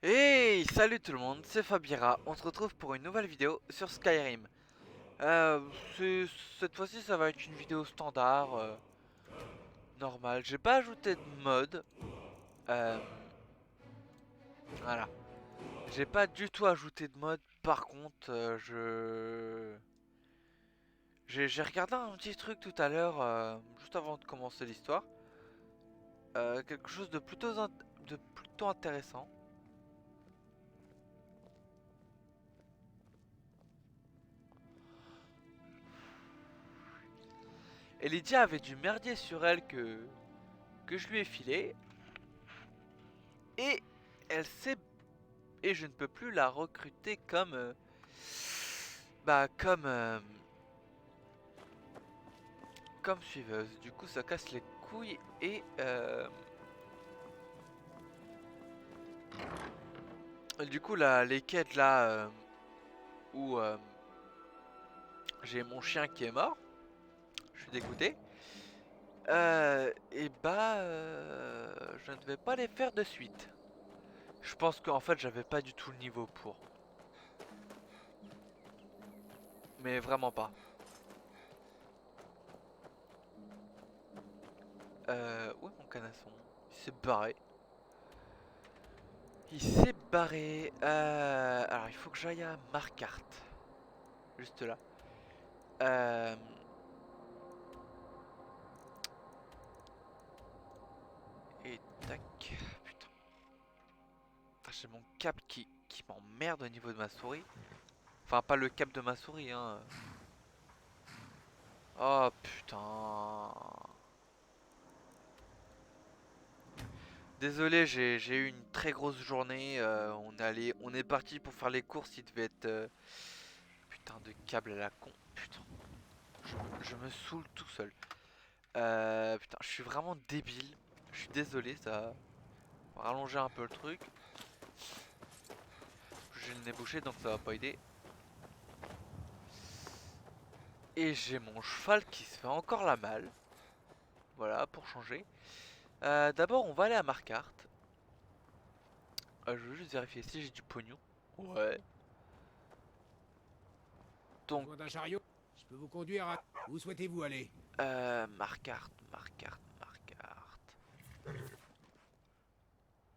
Hey, salut tout le monde, c'est Fabira. On se retrouve pour une nouvelle vidéo sur Skyrim. Cette fois-ci, ça va être une vidéo standard, normale. J'ai pas ajouté de mode. Euh, voilà. J'ai pas du tout ajouté de mode. Par contre, j'ai regardé un petit truc tout à l'heure, juste avant de commencer l'histoire. Quelque chose de de plutôt intéressant. Et Lydia avait du merdier sur elle que je lui ai filé. Et elle s'est et je ne peux plus la recruter comme comme comme suiveuse. Du coup, ça casse les couilles et du coup les quêtes là où j'ai mon chien qui est mort, je suis dégoûté. Je ne vais pas les faire de suite. Je pense qu'en fait j'avais pas du tout le niveau pour, mais vraiment pas. Où est mon canasson? Il s'est barré. Il s'est barré. Alors il faut que j'aille à Markart. Juste là. Euh, et tac. Putain. J'ai mon cap qui m'emmerde au niveau de ma souris. Enfin, pas le cap de ma souris, hein. Oh putain. Désolé, j'ai eu une très grosse journée. On est parti pour faire les courses. Il devait être putain de câble à la con. Putain, je me saoule tout seul. Putain, je suis vraiment débile. Je suis désolé, ça va rallonger un peu le truc. J'ai le nez bouché, donc ça va pas aider. Et j'ai mon cheval qui se fait encore la malle. Voilà, pour changer. D'abord, on va aller à Markart. Je veux juste vérifier si j'ai du pognon. Ouais. Donc, Besoin d'un chariot? Je peux vous conduire à... Où souhaitez-vous aller? Markart.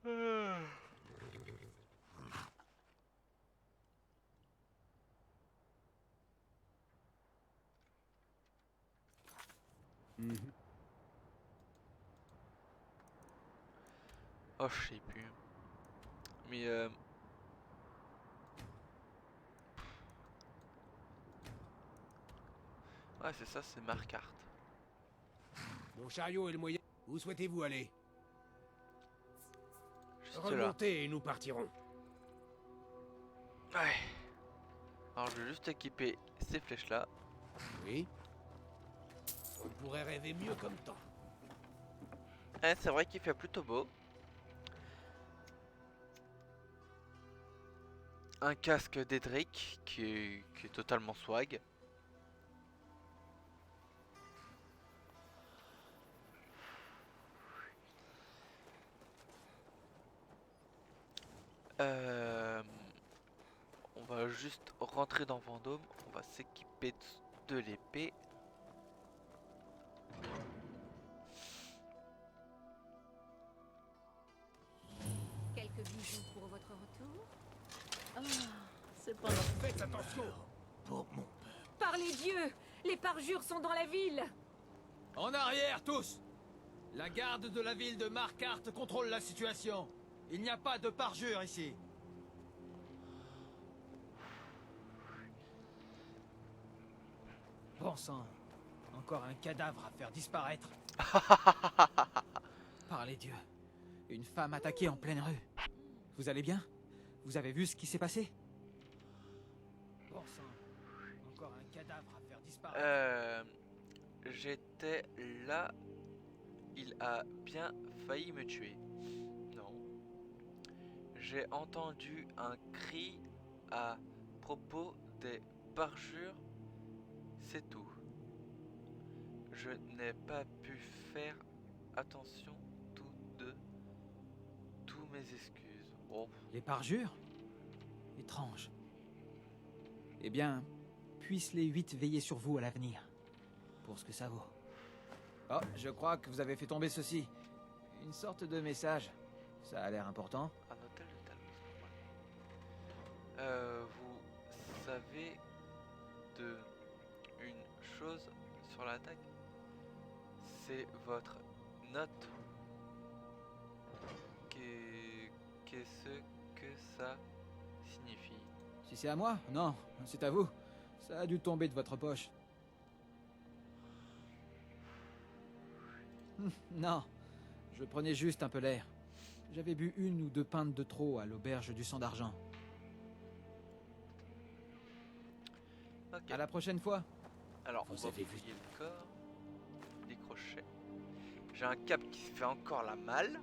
Euh. Mhm. Oh, je sais plus. Mais ouais, c'est ça, c'est Markart. Mon chariot est le moyen... Où souhaitez-vous aller? Juste là. Remontez et nous partirons. Ouais. Alors, je vais juste équiper ces flèches là. Oui? On pourrait rêver mieux comme temps. Ouais, c'est vrai qu'il fait plutôt beau. Un casque d'Edric qui est totalement swag. Euh, on va juste rentrer dans Vendôme. On va s'équiper de l'épée. Quelques bijoux pour votre retour. Ah, c'est pas notre... Faites attention! Par les dieux! Les parjures sont dans la ville! En arrière, tous! La garde de la ville de Markart contrôle la situation. Il n'y a pas de parjure ici. Bon sang, encore un cadavre à faire disparaître. Par les dieux, une femme attaquée en pleine rue. Vous allez bien? Vous avez vu ce qui s'est passé? Bon sang, encore un cadavre à faire disparaître. J'étais là. Il a bien failli me tuer. Non. J'ai entendu un cri à propos des parjures. C'est tout. Je n'ai pas pu faire attention de tous mes excuses. Bon, Les parjures? Étrange. Eh bien, puissent les 8 veiller sur vous à l'avenir. Pour ce que ça vaut. Oh, je crois que vous avez fait tomber ceci. Une sorte de message. Ça a l'air important. un hôtel de Talmos. Vous savez de une chose sur l'attaque? C'est votre note. Qu'est-ce que ça signifie? Si c'est à moi? Non, c'est à vous. Ça a dû tomber de votre poche. Non, je prenais juste un peu l'air. J'avais bu 1 ou 2 pintes de trop à l'auberge du Sang d'Argent. Ok. À la prochaine fois. Alors, on Vous va avez vu fouiller le corps. Des crochets. J'ai un câble qui se fait encore la malle.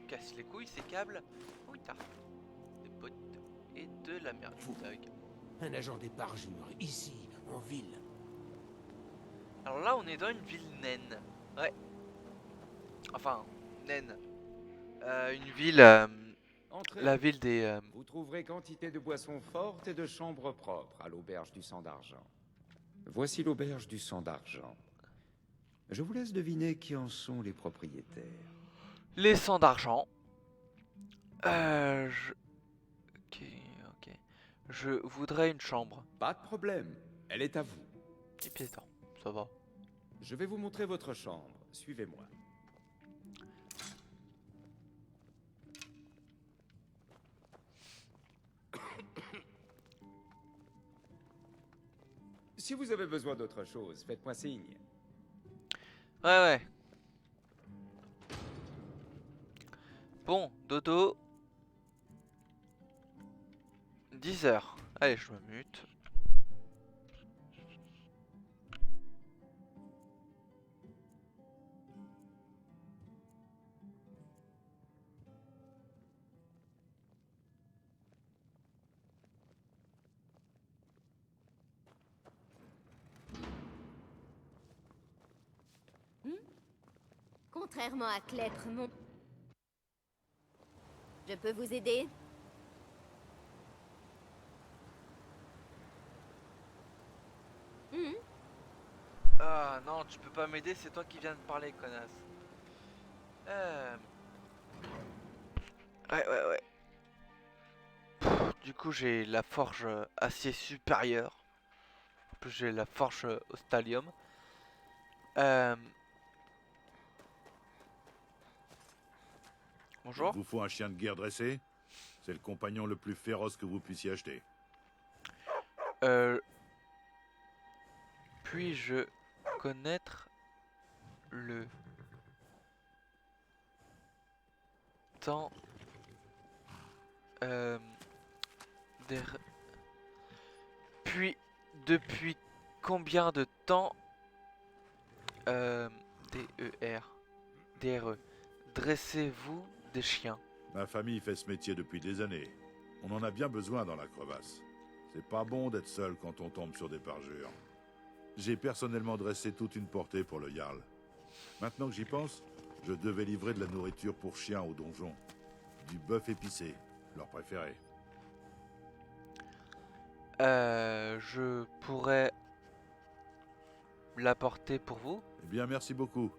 Casse les couilles ces câbles. Oui, t'as des potes et de la merde. Vous. Dog. Un agent des parjures, ici, en ville. Alors là, on est dans une ville naine. Ouais. Enfin, naine. Une ville. Entrez. La ville des. Vous trouverez quantité de boissons fortes et de chambres propres à l'auberge du Sang d'Argent. Voici l'auberge du Sang d'Argent. Je vous laisse deviner qui en sont les propriétaires. Les sangs d'argent. Ok, ok. Je voudrais une chambre. Pas de problème, elle est à vous. Et pièces d'or. Ça va. Je vais vous montrer votre chambre. Suivez-moi. Si vous avez besoin d'autre chose, faites-moi signe. Ouais, ouais. Bon, dodo. 10 heures. Allez, je me mute. Contrairement à Clèpre, mon... Je peux vous aider? Hmm. Ah non, tu peux pas m'aider, c'est toi qui viens de parler, connasse. Ouais, ouais, ouais. Du coup, j'ai la forge acier supérieure. En plus, j'ai la forge au stallium. Euh... Bonjour. Il vous faut un chien de guerre dressé? C'est le compagnon le plus féroce que vous puissiez acheter. Puis-je connaître le temps des... Puis, depuis combien de temps DER DRE dressez-vous des chiens? Ma famille fait ce métier depuis des années. On en a bien besoin dans la crevasse. C'est pas bon d'être seul quand on tombe sur des parjures. J'ai personnellement dressé toute une portée pour le Jarl. Maintenant que j'y pense, je devais livrer de la nourriture pour chiens au donjon. Du bœuf épicé, leur préféré. Je pourrais l'apporter pour vous? Eh bien, merci beaucoup.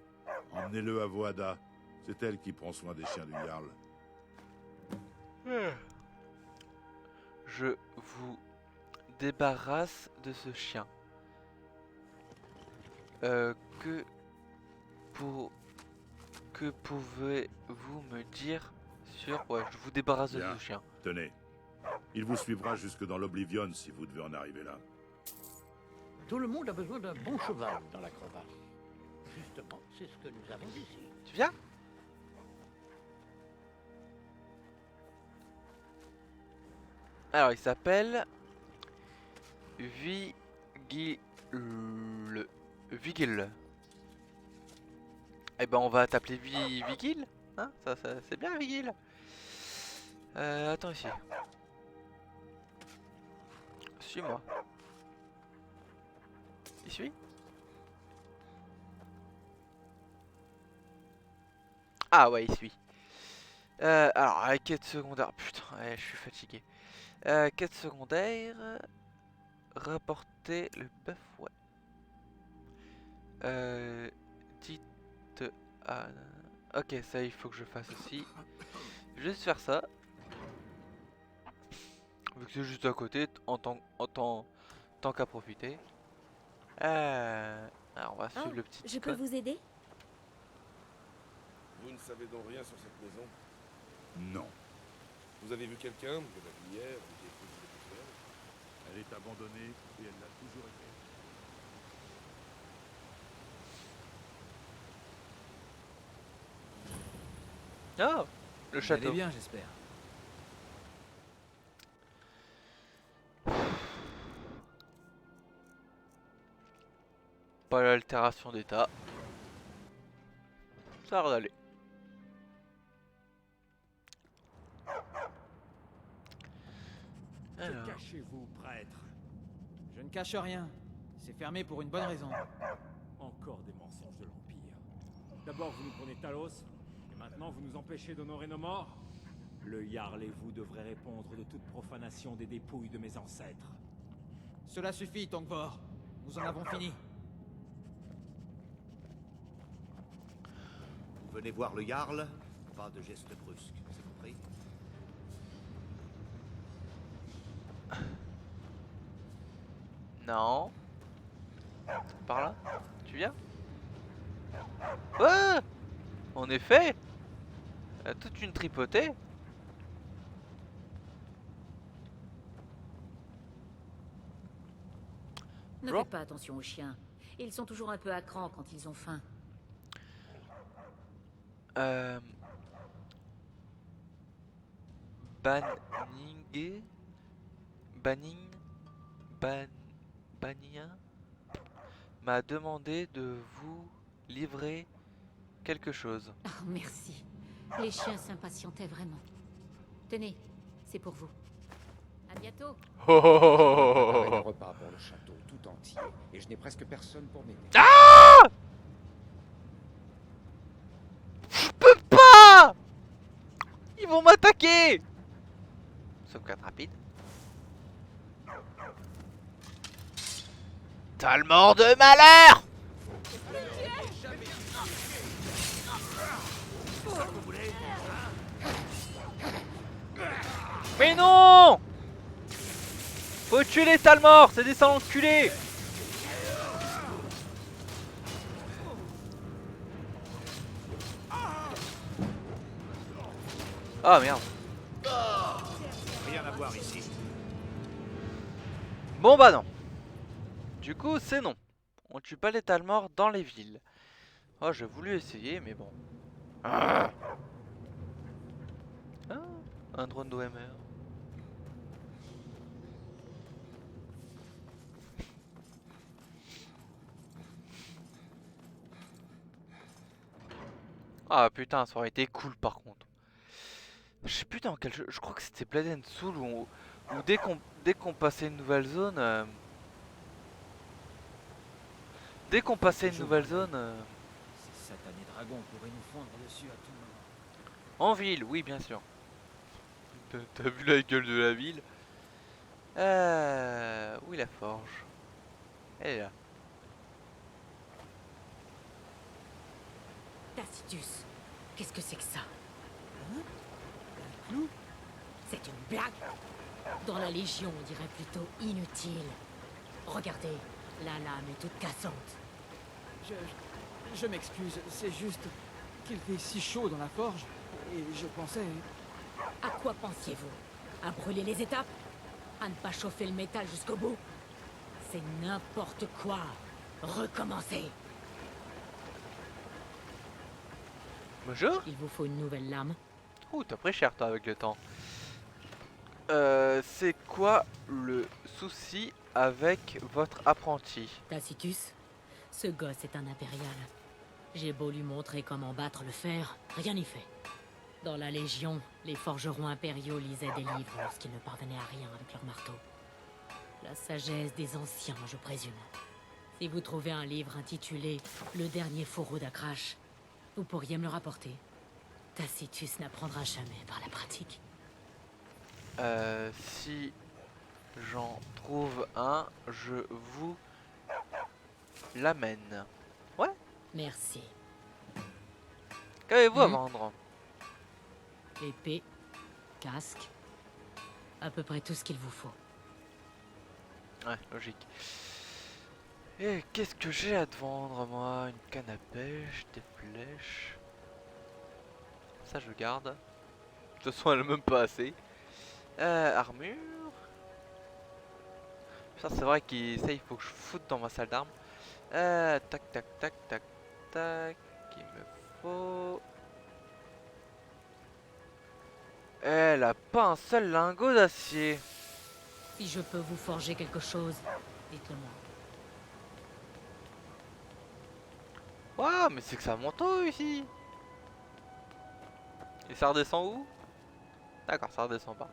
Emmenez-le à Voada. C'est elle qui prend soin des chiens du Jarl. Je vous débarrasse de ce chien. Que pouvez-vous me dire sur... Ouais, je vous débarrasse de Bien. ce chien. Tenez. Il vous suivra jusque dans l'Oblivion si vous devez en arriver là. Tout le monde a besoin d'un bon cheval dans la crevasse. Justement, c'est ce que nous avons ici. Tu viens? Alors, il s'appelle... Vigil. Vigil. Eh ben, on va t'appeler Vigil. Hein, ça c'est bien, Vigil. Attends ici. Suis-moi. Il suit? Ah ouais, il suit. Alors, la quête secondaire. Putain, ouais, je suis fatigué. Quête secondaire. Rapporter le bœuf, ouais. Dites à... Ok, ça il faut que je fasse aussi. Je vais juste faire ça. Vu que c'est juste à côté, tant qu'à profiter. Alors on va suivre Oh, le petit je peux icône. vous aider? Vous ne savez donc rien sur cette maison? Non. Vous avez vu quelqu'un? Vous l'avez vu hier? Vous avez posé des questions? Elle est abandonnée et elle l'a toujours été. Oh, le Vous allez château. bien, j'espère. Pas l'altération d'état. Ça a l'air d'aller. Que Alors. cachez-vous, prêtre? Je ne cache rien. C'est fermé pour une bonne raison. Encore des mensonges de l'Empire. D'abord, vous nous prenez Talos, et maintenant, vous nous empêchez d'honorer nos morts? Le Jarl et vous devrez répondre de toute profanation des dépouilles de mes ancêtres. Cela suffit, Tongvor. Nous en avons fini. Vous venez voir le Jarl? Pas de gestes brusques, c'est compris? Non. Par là? Tu viens? Ouais. En effet. Toute une tripotée. Ne Bon. faites pas attention aux chiens. Ils sont toujours un peu à cran quand ils ont faim. Banning. Banning. Bania m'a demandé de vous livrer quelque chose. Oh, merci. Les chiens s'impatientaient vraiment. Tenez, c'est pour vous. À bientôt. Préparer un repas pour le château tout entier, et je n'ai presque personne pour m'aider. Je peux pas. Ils vont m'attaquer. Sauvegarde rapide. T'as le mort de malheur. Mais non. Faut tuer les Talmors, c'est des salons enculés. Ah merde. Rien à voir ici. Bon bah non. Du coup c'est non. On tue pas les Talmors dans les villes. Oh j'ai voulu essayer mais bon. Ah, un drone d'OMR. Ah putain ça aurait été cool par contre. Je sais plus dans quel jeu, je crois que c'était Blood and Soul où dès qu'on passait une nouvelle zone... Dès qu'on passait une nouvelle zone... Ces satanés dragons pourraient nous fondre dessus à tout moment. En ville, oui bien sûr. T'as vu la gueule de la ville? Où est la forge? Elle est là. Tacitus, qu'est-ce que c'est que ça? Clou? C'est une blague? Dans la Légion, on dirait plutôt inutile. Regardez, la lame est toute cassante. Je m'excuse, c'est juste qu'il fait si chaud dans la forge, et je pensais... À quoi pensiez-vous? À brûler les étapes? À ne pas chauffer le métal jusqu'au bout? C'est n'importe quoi. Recommencez. Bonjour. Il vous faut une nouvelle lame. Ouh, t'as pris cher toi avec le temps. C'est quoi le souci avec votre apprenti? Tacitus, ce gosse est un impérial. J'ai beau lui montrer comment battre le fer, rien n'y fait. Dans la Légion, les forgerons impériaux lisaient des livres lorsqu'ils ne parvenaient à rien avec leur marteau. La sagesse des anciens, je présume. Si vous trouvez un livre intitulé « Le dernier fourreau d'Akrash », vous pourriez me le rapporter. Tacitus n'apprendra jamais par la pratique. Si j'en trouve un, je vous l'amène. Ouais. Merci. Qu'avez-vous à vendre? Épée, casque, à peu près tout ce qu'il vous faut. Ouais, logique. Et qu'est-ce que j'ai à te vendre, moi? Une canne à pêche, des flèches. Ça, je garde. De toute façon, elle est même pas assez. Armure. Ça, c'est vrai qu'il il faut que je foute dans ma salle d'armes. Tac, tac, tac, tac, tac. Il me faut. Elle a pas un seul lingot d'acier. Si je peux vous forger quelque chose, dites-le moi. Waouh, mais c'est que ça monte haut ici. Et ça redescend où? D'accord, ça redescend pas.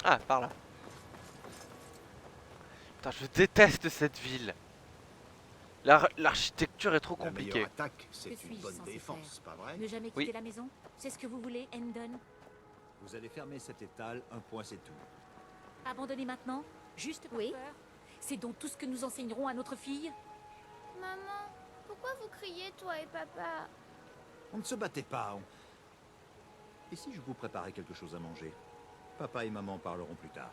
Ah, par là. Putain, je déteste cette ville. L'architecture est trop La compliquée. meilleure attaque, c'est Que une suis-je bonne censé défense, faire pas vrai? Ne jamais Oui. quitter la maison? C'est ce que vous voulez, Hendon? Vous allez fermer cet étal, un point c'est tout. Abandonner maintenant? Juste par Oui. peur? C'est donc tout ce que nous enseignerons à notre fille? Maman, pourquoi vous criez, toi et papa? On ne se battait pas. Et si je vous préparais quelque chose à manger? Papa et maman parleront plus tard.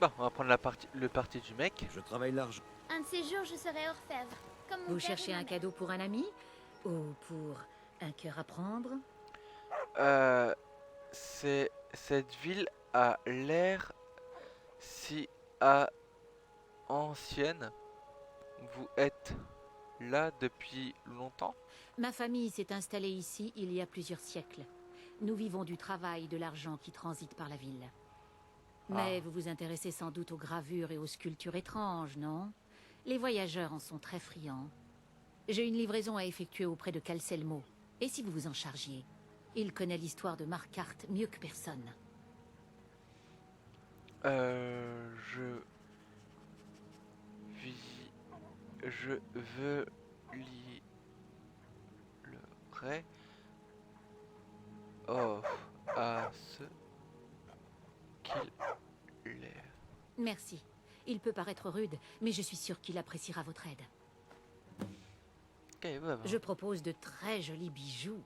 Bon, on va prendre le parti du mec. Je travaille l'argent. Un de ces jours, je serai orfèvre, comme mon Vous père cherchez et ma un mère. cadeau pour un ami? Ou pour un cœur à prendre? Cette ville a l'air si ancienne. Vous êtes là depuis longtemps? Ma famille s'est installée ici il y a plusieurs siècles. Nous vivons du travail, de l'argent qui transite par la ville. Mais vous vous intéressez sans doute aux gravures et aux sculptures étranges, non? Les voyageurs en sont très friands. J'ai une livraison à effectuer auprès de Calcelmo. Et si vous vous en chargiez? Il connaît l'histoire de Marquardt mieux que personne. Je veux livrer à ce qu'il est. Merci. Il peut paraître rude, mais je suis sûre qu'il appréciera votre aide. Ok, ouais, Je propose de très jolis bijoux.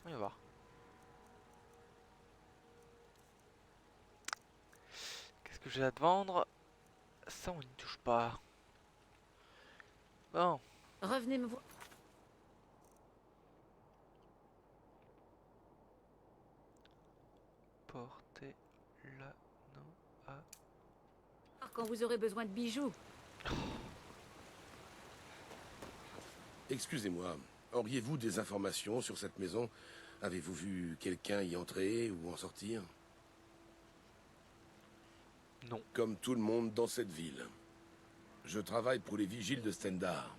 on va voir. Qu'est-ce que j'ai à te vendre? Ça, on n'y touche pas. Bon. Revenez me voir. Portez l'anneau à... Quand vous aurez besoin de bijoux. Excusez-moi, auriez-vous des informations sur cette maison? Avez-vous vu quelqu'un y entrer ou en sortir? Non. Comme tout le monde dans cette ville. Je travaille pour les vigiles de Stendar.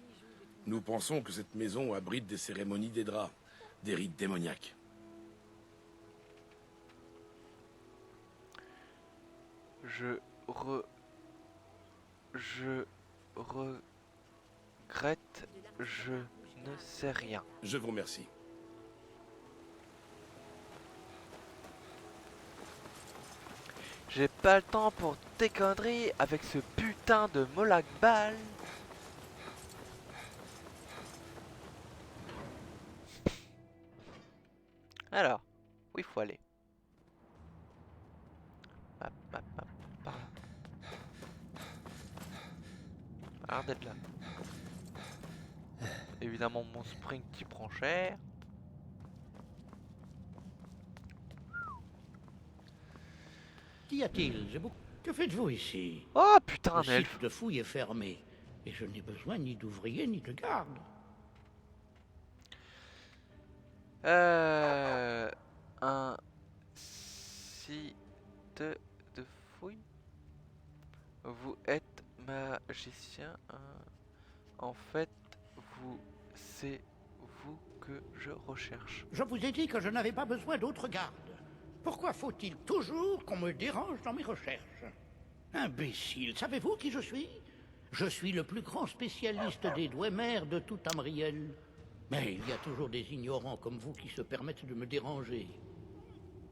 Nous pensons que cette maison abrite des cérémonies des draps, des rites démoniaques. Je regrette, je ne sais rien. Je vous remercie. J'ai pas le temps pour tes conneries avec ce putain de Molag Bal. Alors, où il faut aller? Par là. A l'air d'être là. Évidemment, mon sprint qui prend cher. Qu'y a-t-il? Que faites-vous ici? Oh putain, Le un elfe. site de fouille est fermé. Et je n'ai besoin ni d'ouvriers ni de gardes. Un site de fouille. Vous êtes magicien. En fait, c'est vous que je recherche. Je vous ai dit que je n'avais pas besoin d'autres gardes. Pourquoi faut-il toujours qu'on me dérange dans mes recherches? Imbécile, savez-vous qui je suis? Je suis le plus grand spécialiste des Dwemer de tout Tamriel. Mais il y a toujours des ignorants comme vous qui se permettent de me déranger.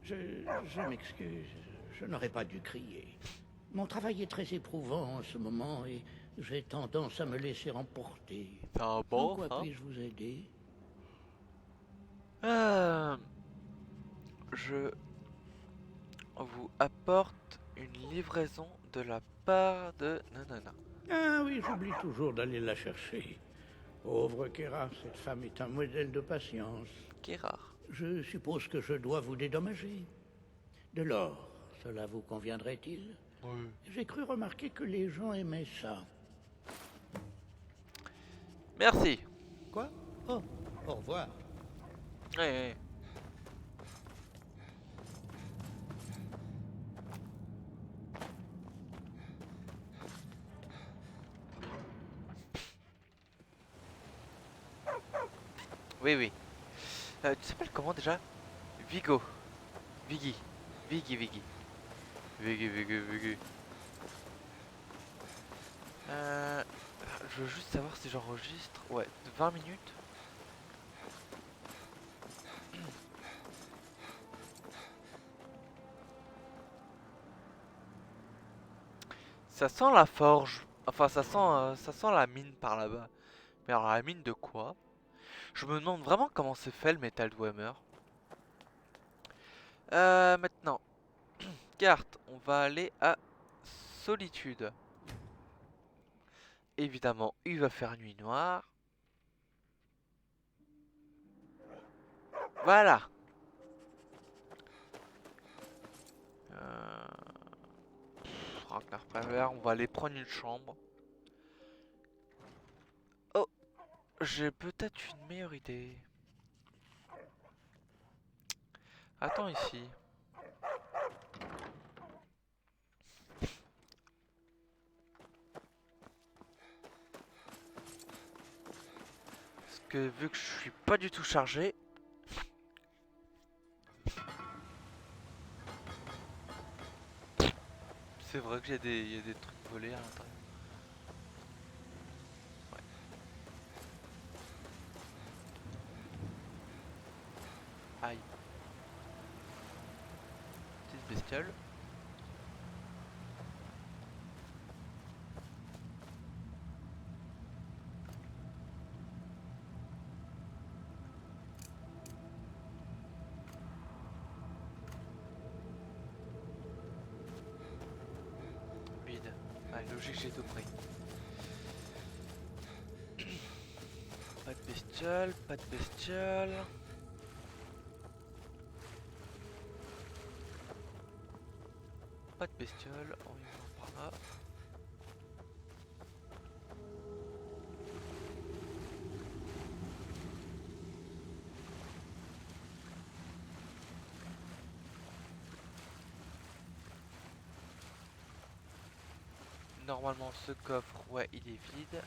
Je m'excuse, je n'aurais pas dû crier. Mon travail est très éprouvant en ce moment et j'ai tendance à me laisser emporter. Ah En bon, quoi hein? puis-je vous aider? Je vous apporte une livraison de la part de Nanana. Ah oui, j'oublie toujours d'aller la chercher. Pauvre Kera, cette femme est un modèle de patience. Kérard. Je suppose que je dois vous dédommager. De l'or, cela vous conviendrait-il? Oui. J'ai cru remarquer que les gens aimaient ça. Merci. Quoi? Oh, au revoir. Ouais. Oui, oui. Tu t'appelles comment déjà? Vigo. Viggy. Viggy. Je veux juste savoir si j'enregistre. Ouais, 20 minutes. Ça sent la forge. Enfin, ça sent la mine par là-bas. Mais alors, la mine de quoi? Je me demande vraiment comment c'est fait le Metal Dwemer. Maintenant. Carte. On va aller à Solitude. Évidemment, il va faire nuit noire. Voilà. Ragnar Palmer, on va aller prendre une chambre. Oh, j'ai peut-être une meilleure idée. Attends ici. Parce que vu que je suis pas du tout chargé. C'est vrai que y a des trucs volés à l'intérieur. Ouais. Aïe. Petite bestiole. Vide. Allez, logique, j'ai tout pris. Pas de bestiole, pas de bestiole. Pas de bestiole, on y va par là. Normalement ce coffre, ouais, il est vide.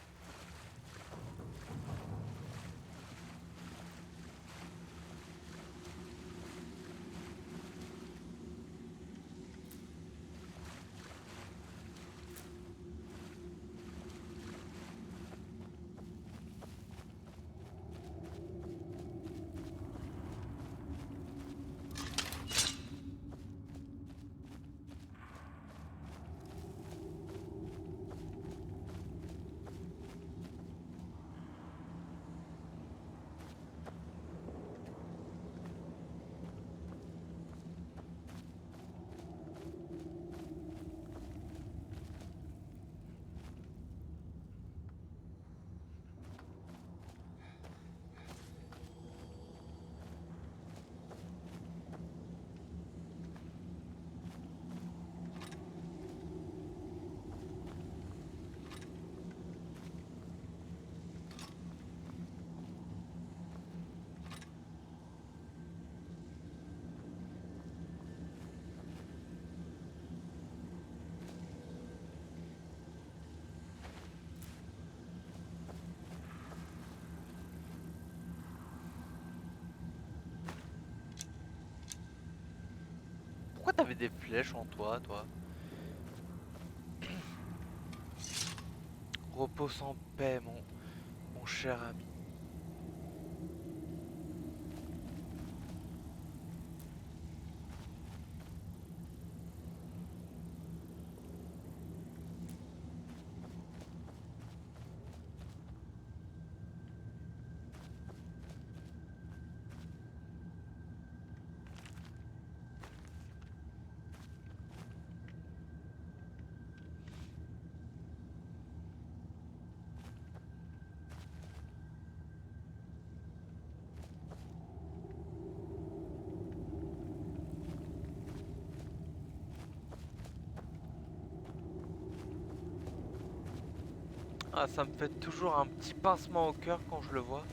Pourquoi t'avais des flèches en toi, toi? Repose en paix, mon cher ami. Ah, ça me fait toujours un petit pincement au cœur quand je le vois.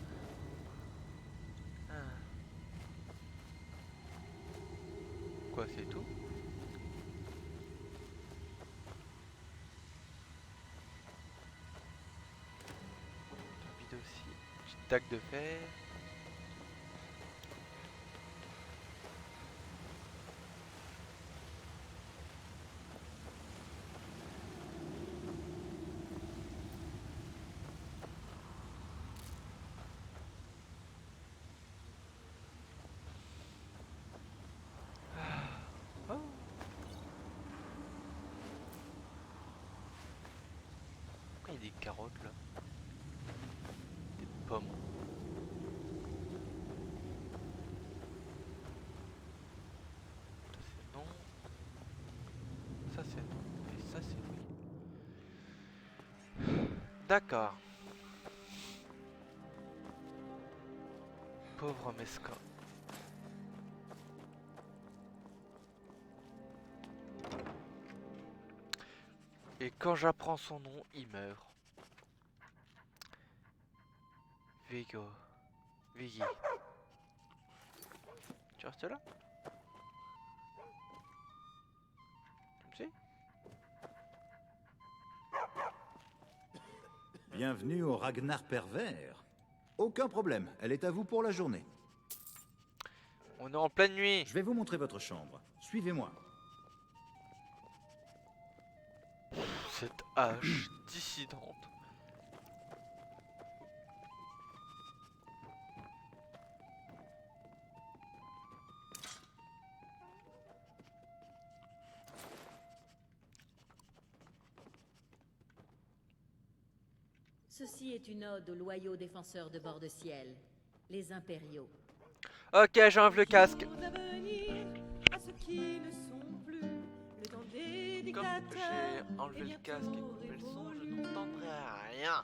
Ah. Quoi, c'est tout? Vide aussi. Petite dague de fer. Oh. Pourquoi il y a des carottes là? Des pommes. Ça c'est non. Ça c'est non. Et ça c'est oui. D'accord. Pauvre Mesca. Et quand j'apprends son nom, il meurt. Vigo. Viggy. Tu restes là? Tu me sais? Bienvenue au Ragnar pervers. Aucun problème, elle est à vous pour la journée. On est en pleine nuit. Je vais vous montrer votre chambre. Suivez-moi. Cette hache dissidente. Ceci est une ode aux loyaux défenseurs de bord de ciel, les impériaux. Ok, j'enlève le casque. Comme j'ai enlevé le casque et coupé le son, je n'entendrai rien.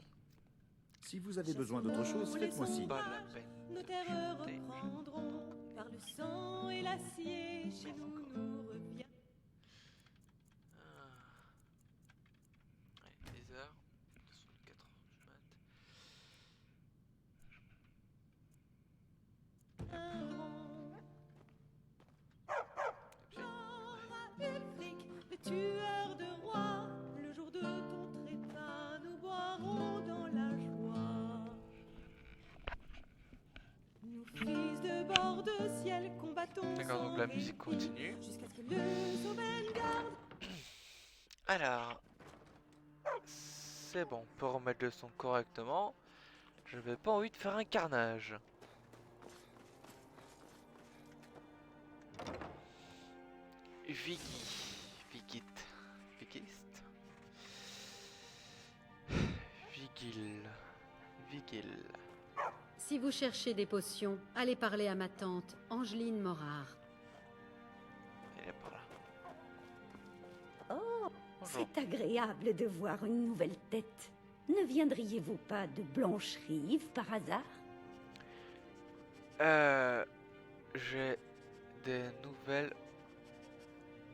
Si vous avez besoin d'autre chose, faites-moi signe. Pas la peine. Nos terreurs reprendront, car le sang et l'acier chez nous nous revient. Allez, 10 heures. 4 heures du mat. Le tueur de rois, le jour de ton trépas, nous boirons dans la joie. Nous fils de bord de ciel, combattons. D'accord, donc la musique continue. Jusqu'à ce que le Sauven garde. Alors, c'est bon, on peut remettre le son correctement. Je n'avais pas envie de faire un carnage. Vigil. Si vous cherchez des potions, allez parler à ma tante, Angeline Morard. Elle est par là. Oh, Bonjour. c'est agréable de voir une nouvelle tête. Ne viendriez-vous pas de Blanche-Rive par hasard? J'ai des nouvelles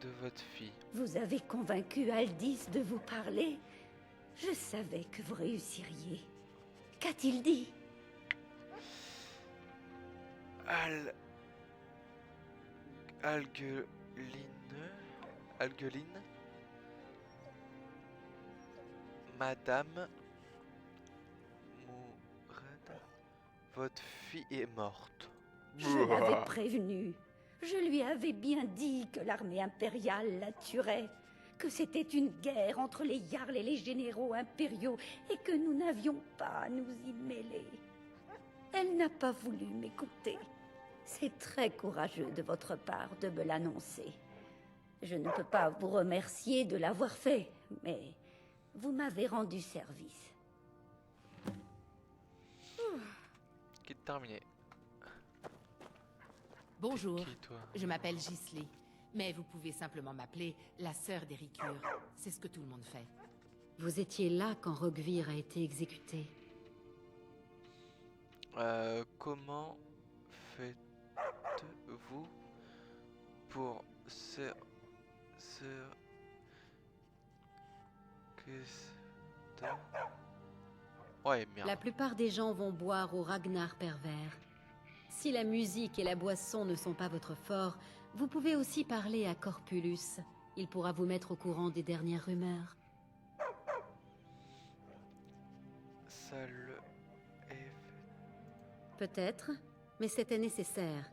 de votre fille. Vous avez convaincu Aldis de vous parler? Je savais que vous réussiriez. Qu'a-t-il dit? Algueline, Madame Mourad, votre fille est morte. Je l'avais prévenu. Je lui avais bien dit que l'armée impériale la tuerait. que c'était une guerre entre les Jarls et les généraux impériaux et que nous n'avions pas à nous y mêler. Elle n'a pas voulu m'écouter. C'est très courageux de votre part de me l'annoncer. Je ne peux pas vous remercier de l'avoir fait, mais vous m'avez rendu service. Qui est terminé. Bonjour, Qui, toi? je m'appelle Gisli, mais vous pouvez simplement m'appeler la sœur d'Héricure. C'est ce que tout le monde fait. Vous étiez là quand Roggvir a été exécuté. Comment faites-vous pour Ouais, merde. La plupart des gens vont boire au Ragnar pervers. Si la musique et la boisson ne sont pas votre fort, vous pouvez aussi parler à Corpulus. Il pourra vous mettre au courant des dernières rumeurs. Ça le est. Peut-être, mais c'était nécessaire.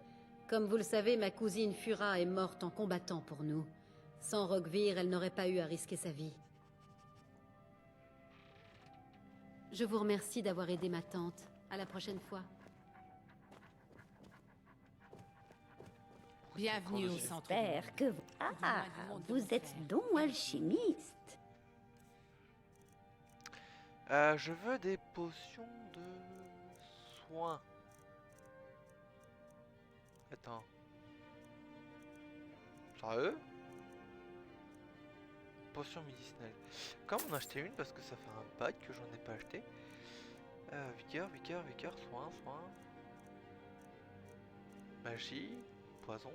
Comme vous le savez, ma cousine Fura est morte en combattant pour nous. Sans Roggvir, elle n'aurait pas eu à risquer sa vie. Je vous remercie d'avoir aidé ma tante. À la prochaine fois. Bienvenue au centre. J'espère que vous... Ah, vous êtes donc alchimiste. Je veux des potions de soins. Attends. Sérieux? Potion médicinale. Comment en acheter une parce que ça fait un bail que j'en ai pas acheté. Vigueur, soin. Magie, poison.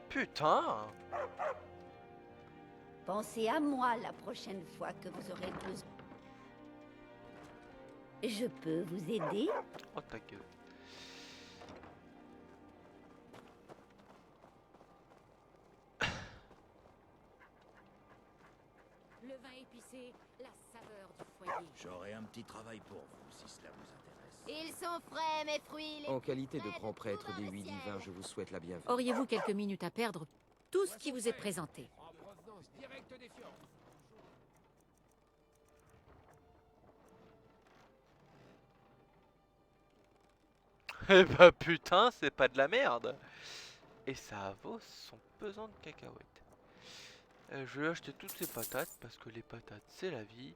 Putain! Pensez à moi la prochaine fois que vous aurez besoin. Je peux vous aider? Oh ta gueule. Le vin épicé, la saveur du foyer. J'aurai un petit travail pour vous, si cela vous intéresse. Ils sont frais, mes fruits. En qualité de grand prêtre des 8 divins, je vous souhaite la bienvenue. Auriez-vous quelques minutes à perdre? Tout ce qui vous est présenté. En provenance directe des fjords. Eh bah putain, c'est pas de la merde. Et ça vaut son pesant de cacahuètes. Je vais acheter toutes ces patates parce que les patates c'est la vie.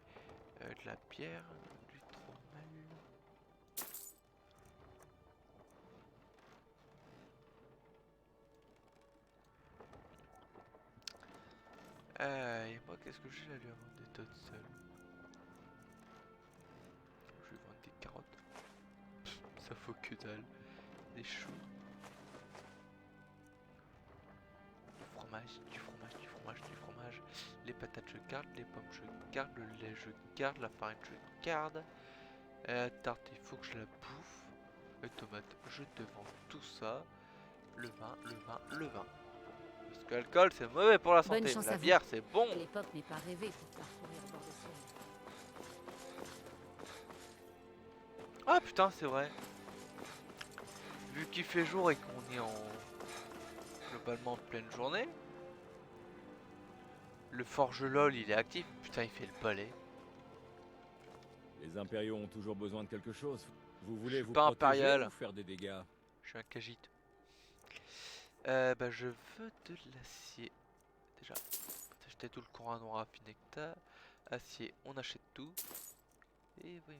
De la pierre, du trommel. Et moi qu'est-ce que j'ai à lui vendre des tonnes seules? Je vais vendre des carottes. Ça faut que dalle. Des choux. Du fromage. Les patates je garde, les pommes je garde, le lait je garde, la farine je garde. La tarte il faut que je la bouffe. Les tomates je te vends tout ça. Le vin. Parce que l'alcool c'est mauvais pour la santé, Bonne chance mais la à vous. bière c'est bon. L'époque n'est pas rêvée pour parcourir bord de ciel. Ah putain c'est vrai. Vu qu'il fait jour et qu'on est en globalement pleine journée. Le forge LOL il est actif, putain il fait le palais. Les impériaux ont toujours besoin de quelque chose. Vous voulez vous pas protéger impérial. ou faire des dégâts? Je suis un Khajiit. Bah je veux de l'acier. Déjà, on va acheter tout le courant noir raffiné que t'as. Acier, on achète tout. Et oui,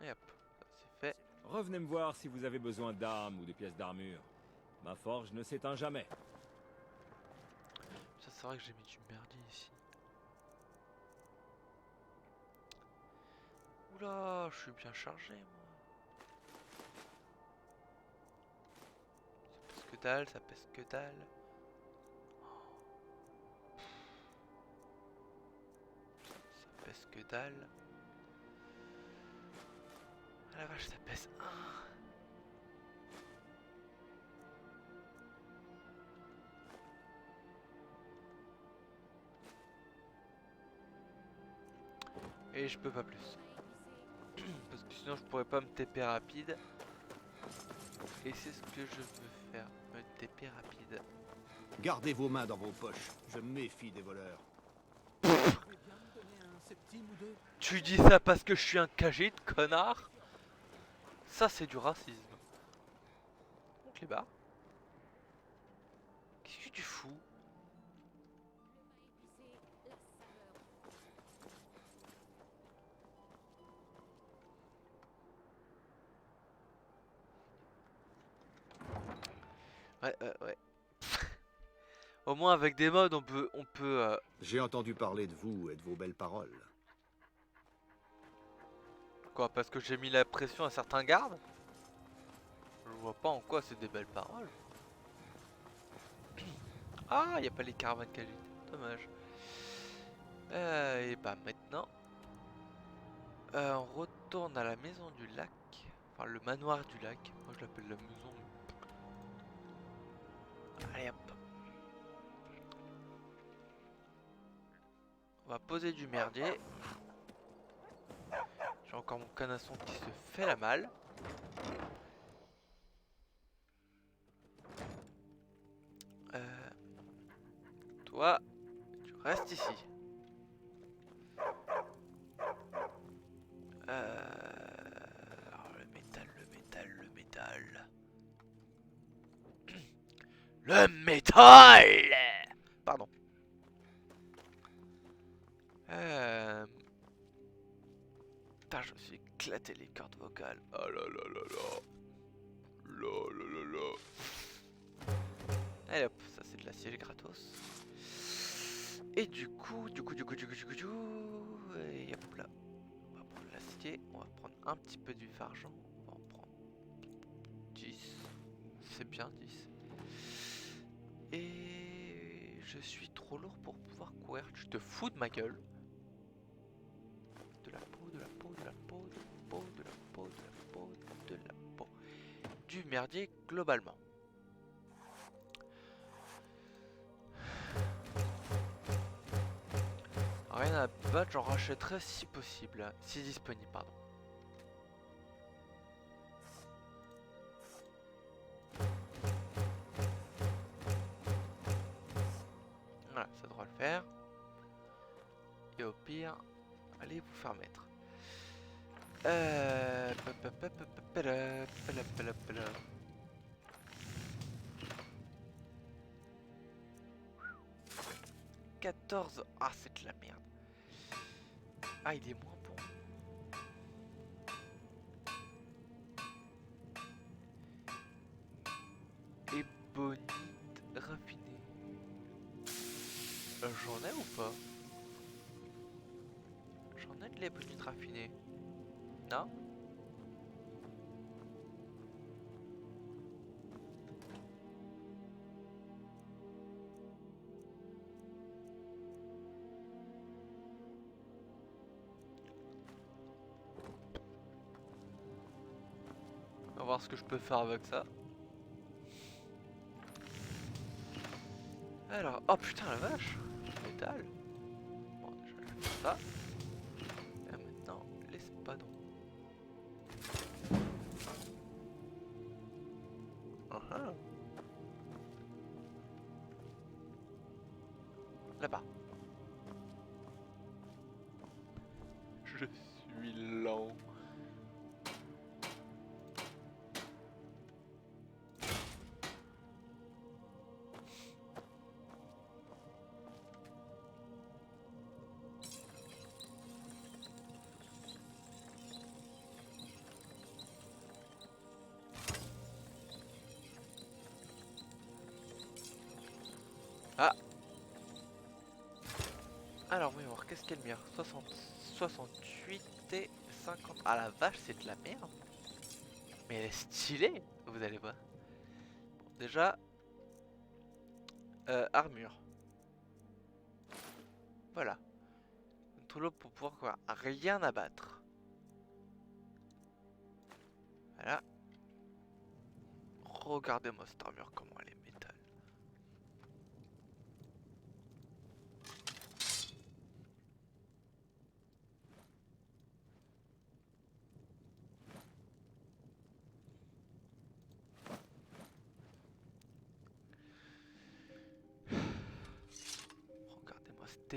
et hop, c'est fait. Revenez me voir si vous avez besoin d'armes ou de pièces d'armure. Ma forge ne s'éteint jamais. Ça c'est vrai que j'ai mis du merdier ici. Oula, je suis bien chargé moi. Ça pèse que dalle. Ça pèse que dalle. Ah la vache, ça pèse 1. Et je peux pas plus. Parce que sinon je pourrais pas me TP rapide. Et c'est ce que je veux faire, me TP rapide. Gardez vos mains dans vos poches. Je me méfie des voleurs. Tu dis ça parce que je suis un cagite, connard? Ça, c'est du racisme. Donc les bars. Qu'est-ce que tu fous? Ouais. Au moins avec des modes, on peut. J'ai entendu parler de vous et de vos belles paroles. Quoi, parce que j'ai mis la pression à certains gardes? Je vois pas en quoi c'est des belles paroles. Ah, y a pas les caravanes Khajiit, dommage. Et bah maintenant, on retourne à la maison du lac, enfin le manoir du lac. Moi je l'appelle la maison. Allez hop. On va poser du merdier. J'ai encore mon canasson qui se fait la malle. Toi, tu restes ici. Alors, le métal. Le métal! Pardon. Putain, je me suis éclaté les cordes vocales. Oh là là là là. Allez hop, ça c'est de l'acier gratos. Et du coup, et hop là. On va prendre l'acier, on va prendre un petit peu du argent. On va en prendre 10. C'est bien 10. Et je suis trop lourd pour pouvoir courir. Tu te fous de ma gueule? De la peau. Du merdier globalement. Rien à battre, j'en rachèterai si possible. Si disponible, pardon. Voilà, ça devra le faire. Et au pire, allez vous faire mettre. 14. Ah, c'est de la merde. Ah, il est moins bon. Ébonite raffinée. J'en ai ou pas? J'en ai de l'ébonite raffinée. Non? On va voir ce que je peux faire avec ça. Alors, oh putain la vache, métal. Bon, déjà je vais faire ça. Et maintenant, l'espadon. Là-bas. Je suis lent. Ah. Alors oui, on va voir qu'est-ce qu'elle mire. 68 et 50. Ah la vache, c'est de la merde. Mais elle est stylée, vous allez voir. Bon, déjà, armure. Voilà. Trop lourd pour pouvoir quoi, rien abattre. Voilà. Regardez-moi cette armure, comment elle est métal.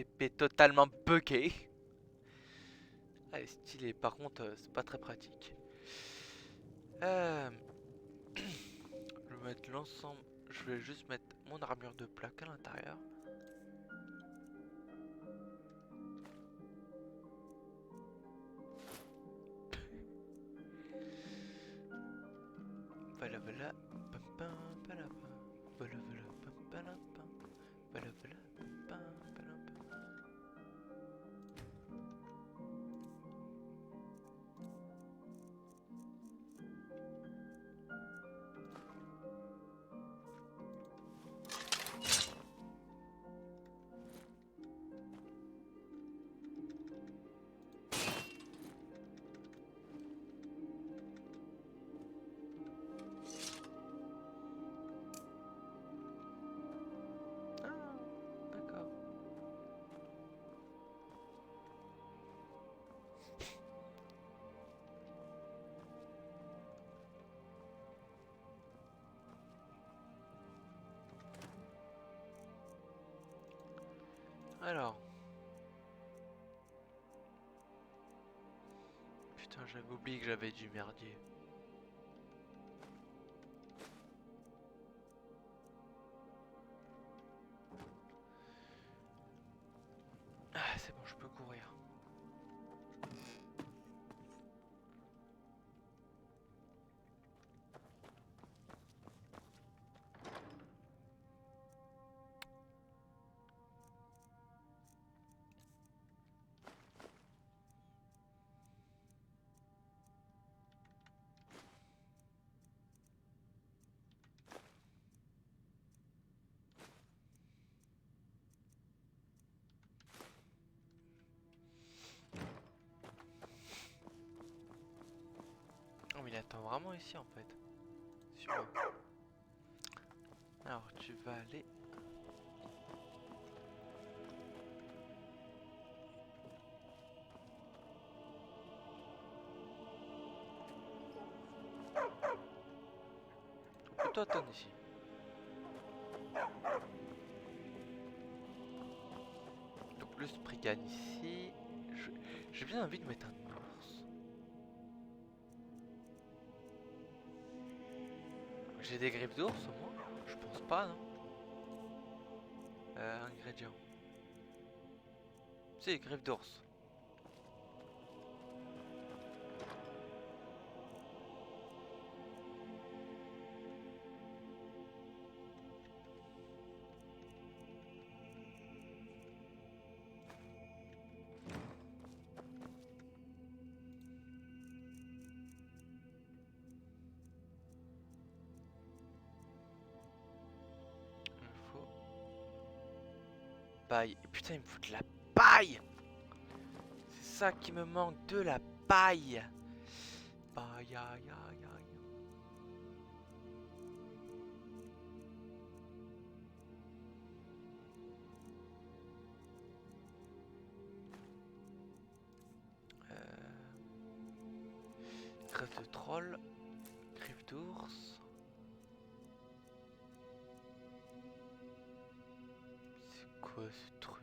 épée totalement buggée. Elle est stylée, par contre c'est pas très pratique. Je vais mettre l'ensemble. Je vais juste mettre mon armure de plaque à l'intérieur. Voilà voilà. Pam, pam, pala, pam. Voilà voilà. Pam, pala, pam. Voilà voilà. Pam, pam, pala, pam. D'accord. Alors. Putain, j'avais oublié que j'avais du merdier. Ah, c'est bon, je peux courir. Oh, mais il attend vraiment ici en fait. Sur eux. Alors, tu vas aller. Plutôt attendre ici. Donc, le Spriggan ici. J'ai bien envie de mettre un ours. J'ai des griffes d'ours au moins? Je pense pas, non? Ingrédients. C'est griffes d'ours. Paille. Et putain, il me faut de la paille. C'est ça qui me manque, de la paille. Aïe, aïe, aïe, aïe. Greffe de troll. Griffe d'ours. C'est quoi ce truc?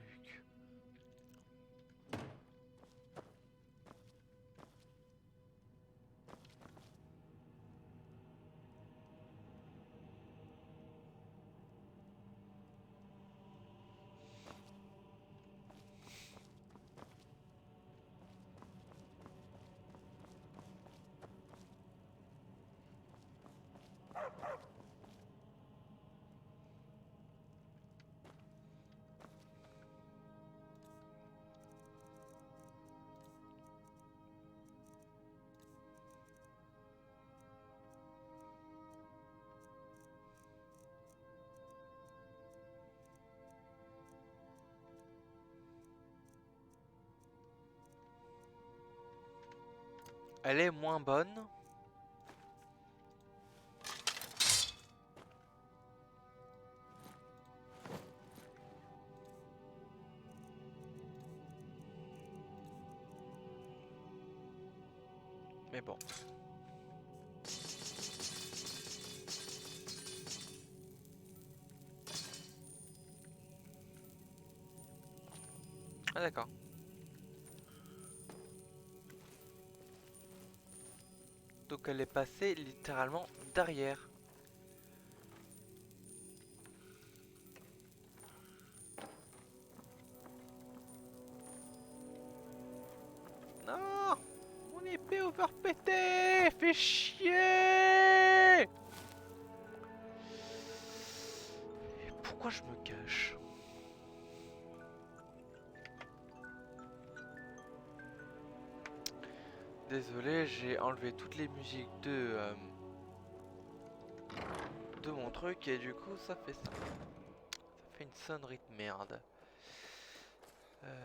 Elle est moins bonne. Mais bon. Ah d'accord. Donc elle est passée littéralement derrière. Non, mon épée overpétée, fait chier. Et pourquoi je me cache? Désolé, j'ai enlevé toutes les musiques de mon truc et du coup ça fait ça. Ça fait une sonnerie de merde.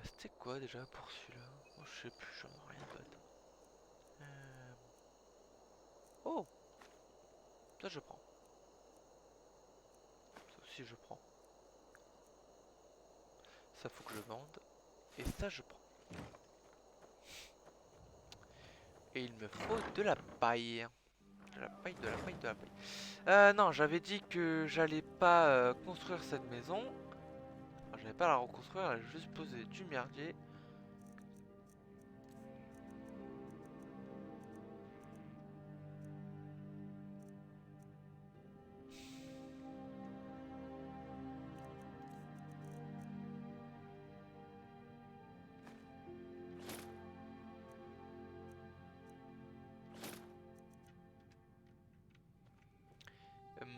C'était quoi déjà pour celui-là? Oh, je sais plus, j'en ai rien de battre. Oh, ça je prends. Ça aussi je prends. Ça faut que je vende. Et ça je prends. Et il me faut de la paille. De la paille, de la paille, de la paille. Non, j'avais dit que j'allais pas construire cette maison. Enfin, j'allais pas la reconstruire, j'allais juste poser du merdier.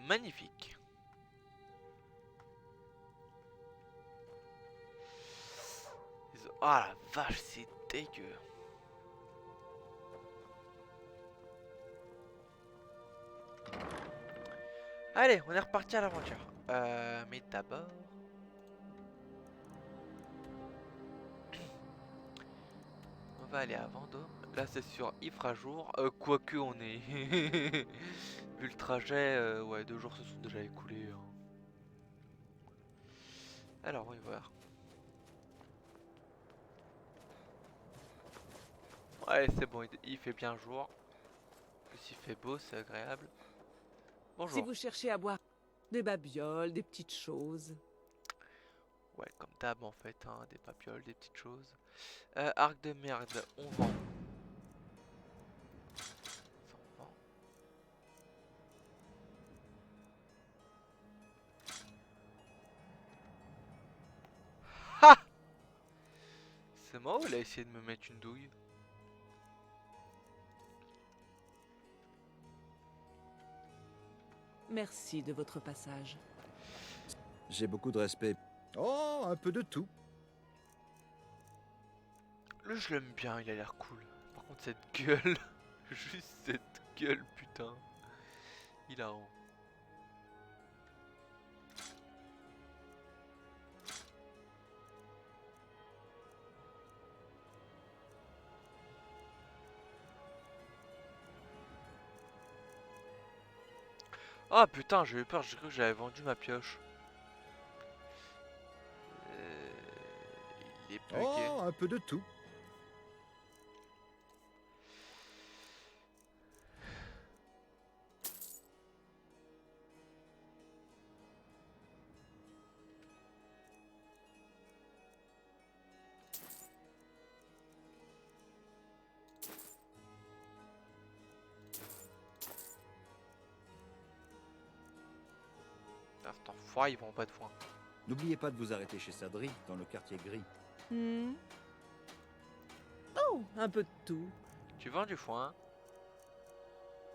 Magnifique. Ah la vache, c'est dégueu. Allez, on est reparti à l'aventure. Mais d'abord... on va aller à Vendôme. Là, c'est sur Ifrajour. Quoique, on est... Vu le trajet, ouais, 2 jours se sont déjà écoulés. Hein. Alors, on va y voir. Ouais, c'est bon, il fait bien jour. En plus, il fait beau, c'est agréable. Bonjour. Si vous cherchez à boire des babioles, des petites choses. Ouais, comme d'hab en fait, hein, des papioles, des petites choses. Arc de merde, on vend. Ça, on vend. Ha! C'est moi ou il a essayé de me mettre une douille? Merci de votre passage. J'ai beaucoup de respect. Oh, un peu de tout. Le je l'aime bien, il a l'air cool. Par contre cette gueule, juste cette gueule putain. Il a honte. Ah putain, j'ai eu peur, j'ai cru que j'avais vendu ma pioche. Il est bugué. Oh, un peu de tout. Cet enfoiré, ils vont pas de foin. N'oubliez pas de vous arrêter chez Sadri, dans le quartier gris. Oh, un peu de tout. Tu vends du foin?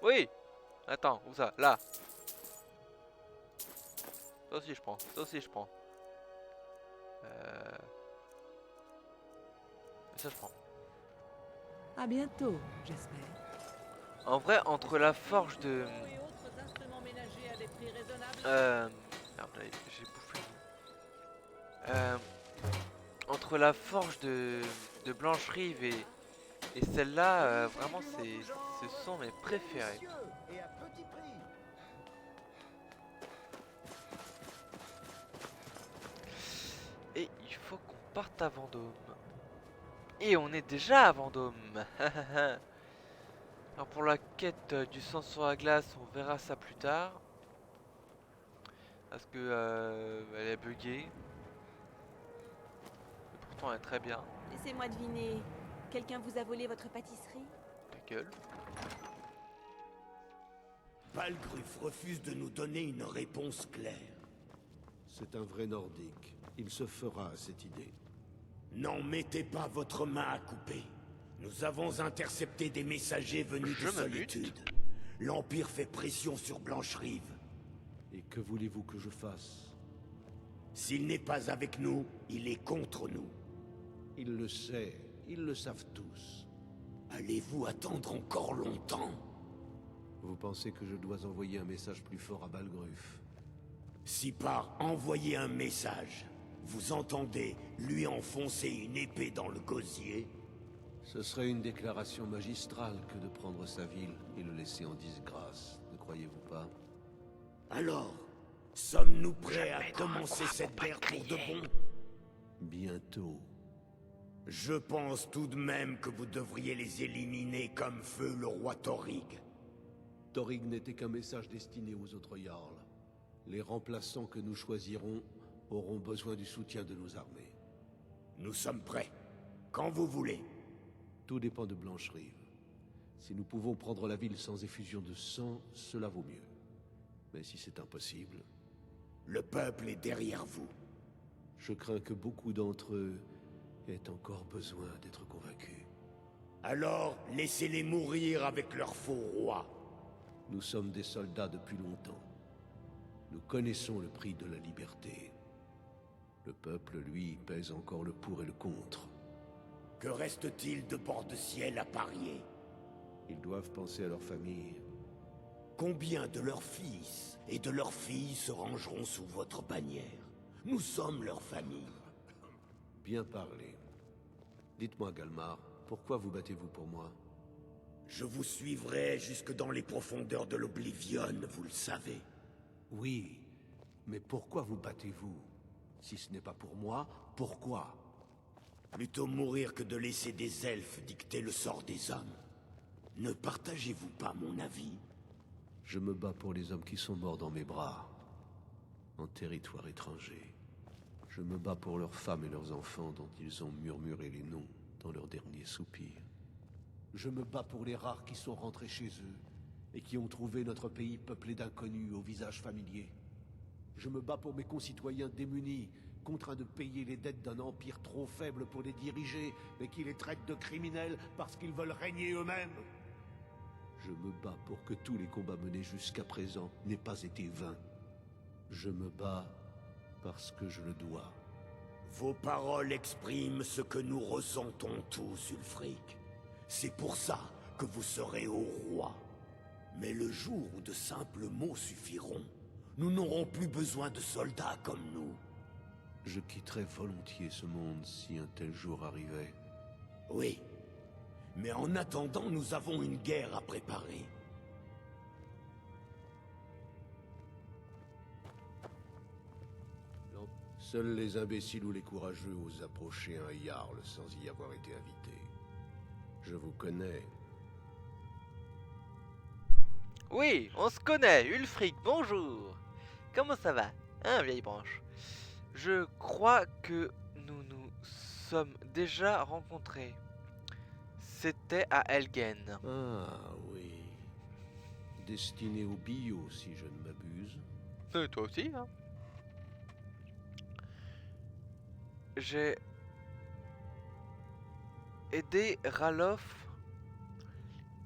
Oui. Attends, où ça? Là. Ça aussi je prends, ça aussi je prends. Ça je prends. À bientôt, j'espère. En vrai, entre la forge de... Merde, j'ai bouffé. Entre la forge de Blanche-Rive et celle-là, vraiment, ce sont mes préférés. Et il faut qu'on parte à Vendôme. Et on est déjà à Vendôme. Alors pour la quête du sang sur la glace, on verra ça plus tard. Parce que elle est buggée. pourtant est très bien. Laissez-moi deviner. Quelqu'un vous a volé votre pâtisserie? Ta gueule. Balgruf refuse de nous donner une réponse claire. C'est un vrai nordique. Il se fera à cette idée. N'en mettez pas votre main à couper. Nous avons intercepté des messagers venus de Solitude. L'Empire fait pression sur Blancherive. Et que voulez-vous que je fasse? S'il n'est pas avec nous, il est contre nous. Il le sait. Ils le savent tous. Allez-vous attendre encore longtemps? Vous pensez que je dois envoyer un message plus fort à Balgruf? Si par envoyer un message, vous entendez lui enfoncer une épée dans le gosier, ce serait une déclaration magistrale que de prendre sa ville et le laisser en disgrâce, ne croyez-vous pas? alors, sommes-nous prêts à commencer cette guerre pour de bon? Bientôt. Je pense tout de même que vous devriez les éliminer comme feu le roi Torrig. Torrig n'était qu'un message destiné aux autres Jarls. Les remplaçants que nous choisirons auront besoin du soutien de nos armées. Nous sommes prêts. Quand vous voulez. Tout dépend de Blancherive. Si nous pouvons prendre la ville sans effusion de sang, cela vaut mieux. Mais si c'est impossible... Le peuple est derrière vous. Je crains que beaucoup d'entre eux aient encore besoin d'être convaincus. Alors, laissez-les mourir avec leur faux roi. Nous sommes des soldats depuis longtemps. Nous connaissons le prix de la liberté. Le peuple, lui, pèse encore le pour et le contre. Que reste-t-il de bord de ciel à parier? Ils doivent penser à leur famille. Combien de leurs fils et de leurs filles se rangeront sous votre bannière? Nous sommes leur famille. Bien parlé. Dites-moi, Galmar, pourquoi vous battez-vous pour moi? Je vous suivrai jusque dans les profondeurs de l'Oblivion, vous le savez. Oui, mais pourquoi vous battez-vous? Si ce n'est pas pour moi, pourquoi? Plutôt mourir que de laisser des elfes dicter le sort des hommes. Ne partagez-vous pas mon avis? Je me bats pour les hommes qui sont morts dans mes bras, en territoire étranger. Je me bats pour leurs femmes et leurs enfants dont ils ont murmuré les noms dans leur dernier soupir. Je me bats pour les rares qui sont rentrés chez eux et qui ont trouvé notre pays peuplé d'inconnus au visage familier. Je me bats pour mes concitoyens démunis, contraints de payer les dettes d'un empire trop faible pour les diriger, mais qui les traitent de criminels parce qu'ils veulent régner eux-mêmes. Je me bats pour que tous les combats menés jusqu'à présent n'aient pas été vains. Je me bats parce que je le dois. Vos paroles expriment ce que nous ressentons tous, Ulfric. C'est pour ça que vous serez au roi. Mais le jour où de simples mots suffiront, nous n'aurons plus besoin de soldats comme nous. Je quitterais volontiers ce monde si un tel jour arrivait. Oui. Mais en attendant, nous avons une guerre à préparer. Seuls les imbéciles ou les courageux osent approcher un Jarl sans y avoir été invités. Je vous connais. Oui, on se connaît, Ulfric, bonjour. Comment ça va, hein, vieille branche? Je crois que nous nous sommes déjà rencontrés. C'était à Helgen. Ah oui. Destiné au bio, si je ne m'abuse. Toi aussi, hein? J'ai aidé Ralof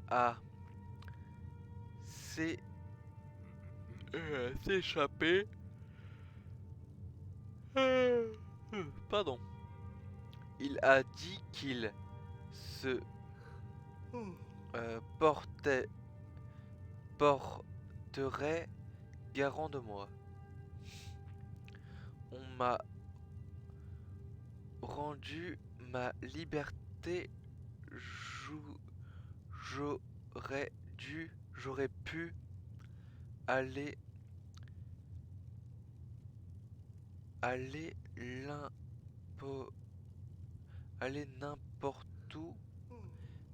à s'échapper. Pardon. Il a dit qu'il se porterait garant de moi. On m'a rendu ma liberté. J'aurais pu aller n'importe où,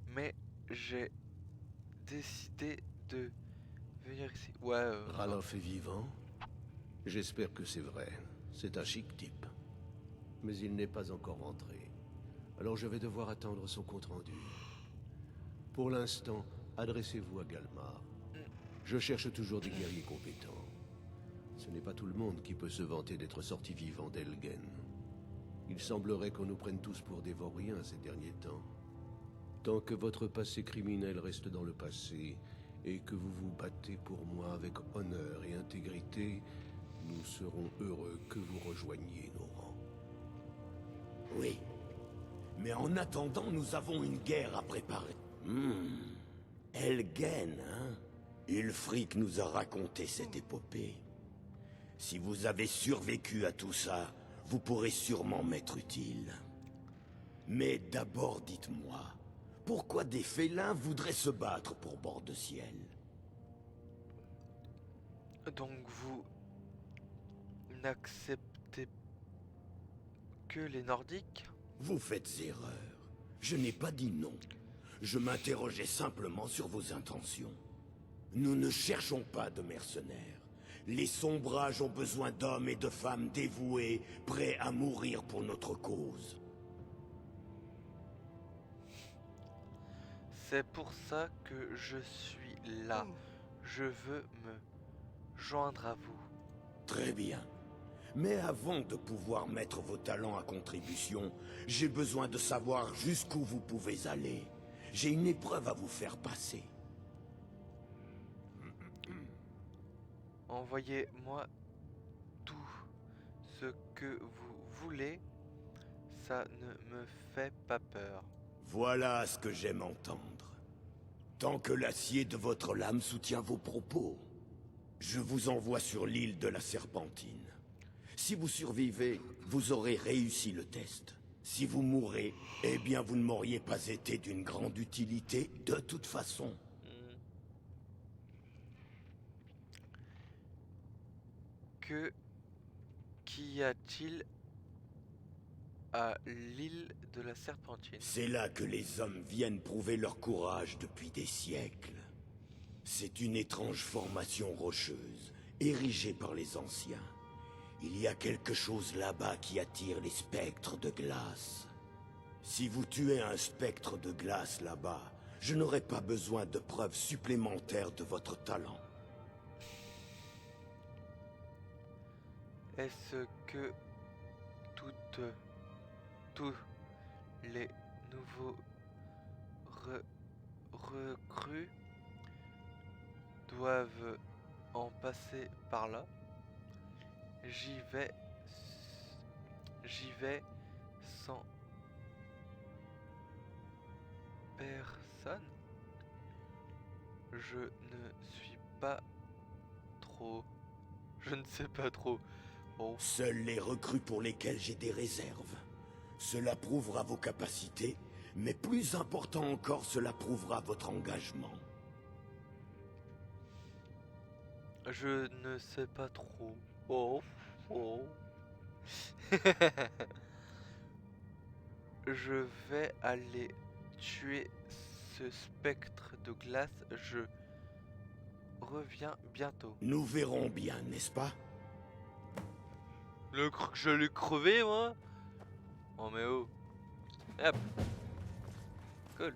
mais j'ai décidé de venir ici. Ouais. Ralof est vivant? J'espère que c'est vrai. C'est un chic type. Mais il n'est pas encore rentré. Alors je vais devoir attendre son compte-rendu. Pour l'instant, adressez-vous à Galmar. Je cherche toujours des guerriers compétents. Ce n'est pas tout le monde qui peut se vanter d'être sorti vivant d'Elgen. Il semblerait qu'on nous prenne tous pour des vauriens ces derniers temps. Tant que votre passé criminel reste dans le passé, et que vous vous battez pour moi avec honneur et intégrité, nous serons heureux que vous rejoigniez nos rangs. Oui. Mais en attendant, nous avons une guerre à préparer. Elgen, hein? Ulfric nous a raconté cette épopée. Si vous avez survécu à tout ça, vous pourrez sûrement m'être utile. Mais d'abord, dites-moi, pourquoi des félins voudraient se battre pour Bord de Ciel? Donc vous n'acceptez que les Nordiques? Vous faites erreur. Je n'ai pas dit non. Je m'interrogeais simplement sur vos intentions. Nous ne cherchons pas de mercenaires. Les Sombrages ont besoin d'hommes et de femmes dévoués, prêts à mourir pour notre cause. C'est pour ça que je suis là. Je veux me joindre à vous. Très bien. Mais avant de pouvoir mettre vos talents à contribution, j'ai besoin de savoir jusqu'où vous pouvez aller. J'ai une épreuve à vous faire passer. Envoyez-moi tout ce que vous voulez. Ça ne me fait pas peur. Voilà ce que j'aime entendre. Tant que l'acier de votre lame soutient vos propos, je vous envoie sur l'île de la Serpentine. Si vous survivez, vous aurez réussi le test. Si vous mourrez, eh bien vous ne m'auriez pas été d'une grande utilité de toute façon. Qu'y a-t-il à l'île de la Serpentine? C'est là que les hommes viennent prouver leur courage depuis des siècles. C'est une étrange formation rocheuse, érigée par les anciens. Il y a quelque chose là-bas qui attire les spectres de glace. Si vous tuez un spectre de glace là-bas, je n'aurai pas besoin de preuves supplémentaires de votre talent. Est-ce que tous les nouveaux recrues doivent en passer par là? J'y vais sans personne. Je ne suis pas trop. Je ne sais pas trop. Oh. Seuls les recrues pour lesquels j'ai des réserves. Cela prouvera vos capacités, mais plus important encore, cela prouvera votre engagement. Je ne sais pas trop. Oh, oh. Je vais aller tuer ce spectre de glace. Je reviens bientôt. Nous verrons bien, n'est-ce pas? Je l'ai crevé, moi? Oh, mais oh. Hop. Cool.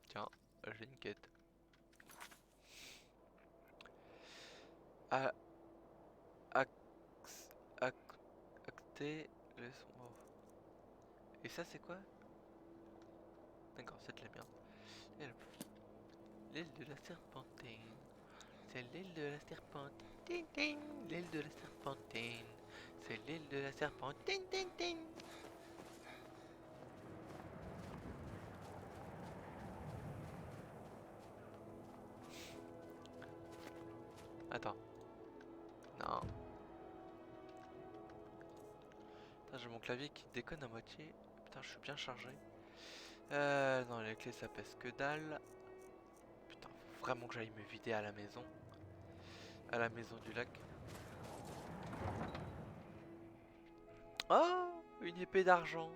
Tiens, j'ai une quête. Acter les sons. Oh. Et ça, c'est quoi? D'accord, c'est de la merde. L'île de la Serpentine. C'est l'île de la Serpentine. L'île de la Serpentine. C'est l'île de la Serpentine. Attends. Non. Putain, j'ai mon clavier qui déconne à moitié. Putain, je suis bien chargé. Non, les clés ça pèse que dalle. Putain, faut vraiment que j'aille me vider à la maison. À la maison du lac. Oh, une épée d'argent.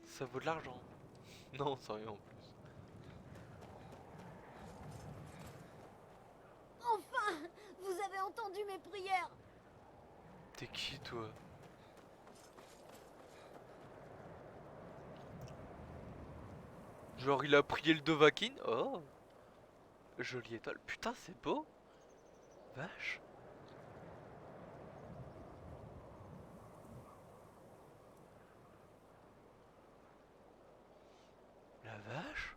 Ça vaut de l'argent. Non, sans rien en plus. Enfin, vous avez entendu mes prières. T'es qui toi? Genre il a prié le Dovahkiin? Oh, jolie étoile. Putain, c'est beau. Vache. La vache.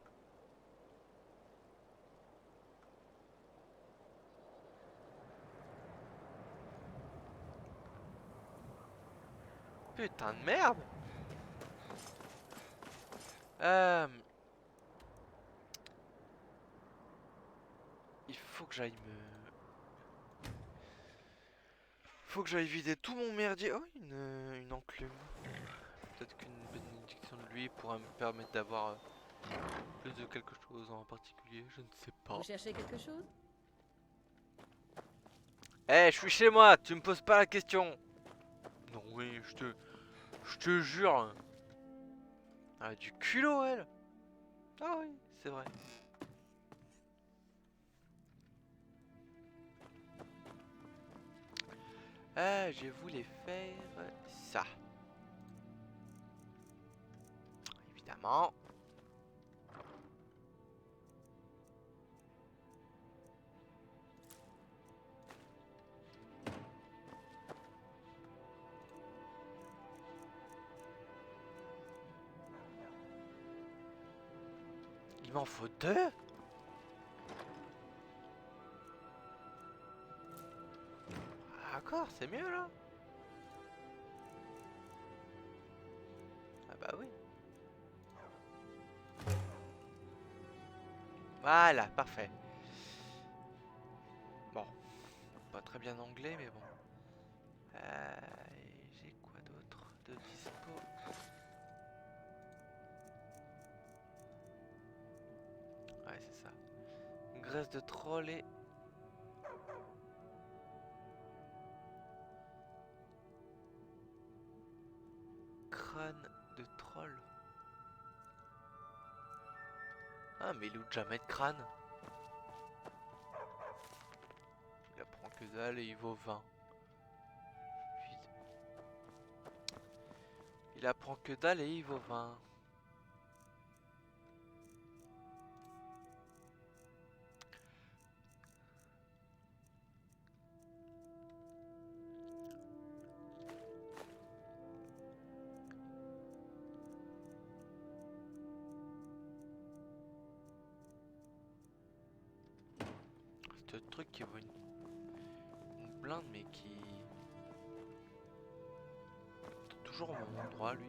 Putain de merde. Il faut que j'aille Faut que j'aille vider tout mon merdier. Oh, une enclume. Peut-être qu'une bénédiction de lui pourra me permettre d'avoir plus de quelque chose en particulier. Je ne sais pas. Vous cherchez quelque chose? Eh, je suis chez moi, tu me poses pas la question. Non, oui, je te jure. Elle a du culot, elle. Ah oui, c'est vrai. Ah, je voulais faire ça. Évidemment. Il m'en faut 2. D'accord, c'est mieux là. Ah bah oui. Voilà, parfait. Bon, pas très bien anglais, mais bon. J'ai quoi d'autre de dispo? Ouais, c'est ça. Graisse de troll et... crâne de troll. Ah, mais il loot jamais de crâne. Il apprend que dalle et il vaut 20. Vide. Il apprend que dalle et il vaut 20. C'est un truc qui vaut une blinde mais qui... toujours au même endroit lui.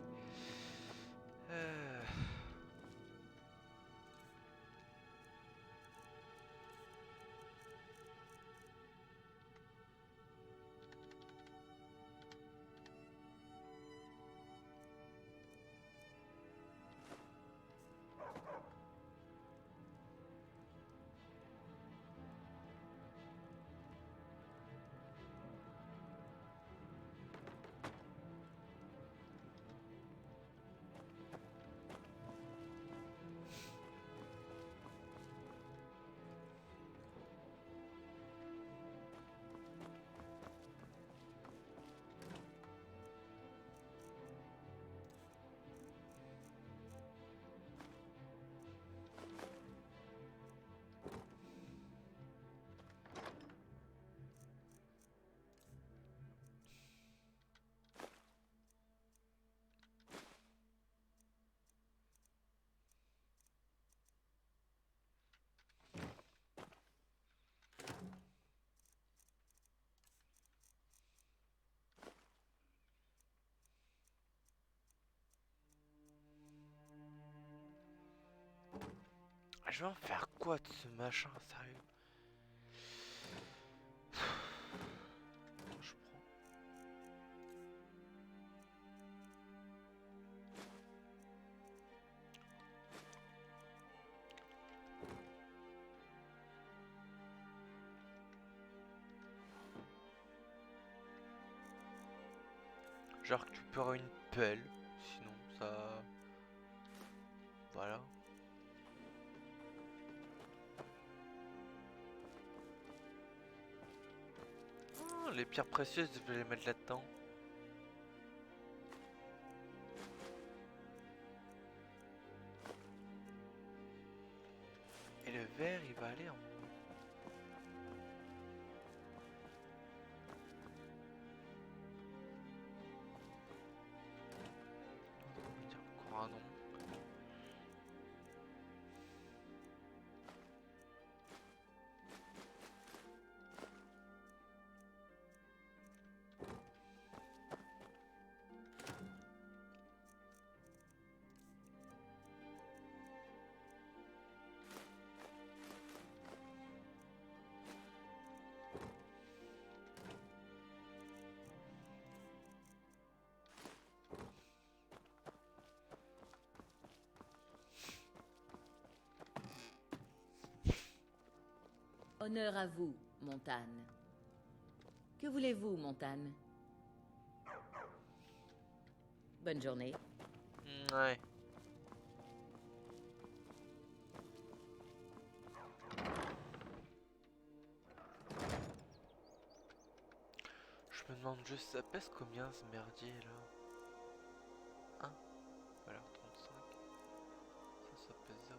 Je vais en faire quoi de ce machin, sérieux? Je prends. Je récupère une pelle, sinon ça... Voilà. les pierres précieuses, je vais les mettre là-dedans. Et le verre, il va aller en haut. On va dire encore un nom. Honneur à vous, Montane. Que voulez-vous, Montane? Bonne journée. Ouais. Je me demande juste, ça pèse combien ce merdier là? 1. Voilà, 35. Ça pèse 0,5.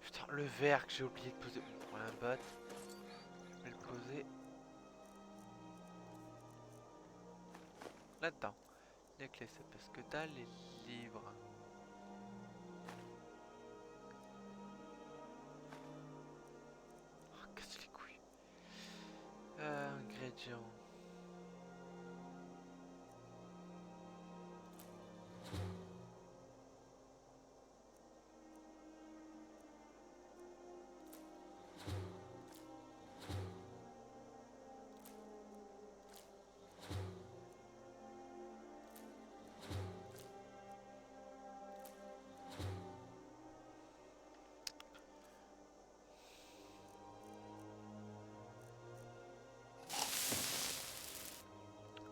Putain, le verre que j'ai oublié de poser. Bon, on va la battre. Je vais le poser là-dedans. Les clés, ça pèse que dalle. Les livres. Oh, casse les couilles. Ingrédients.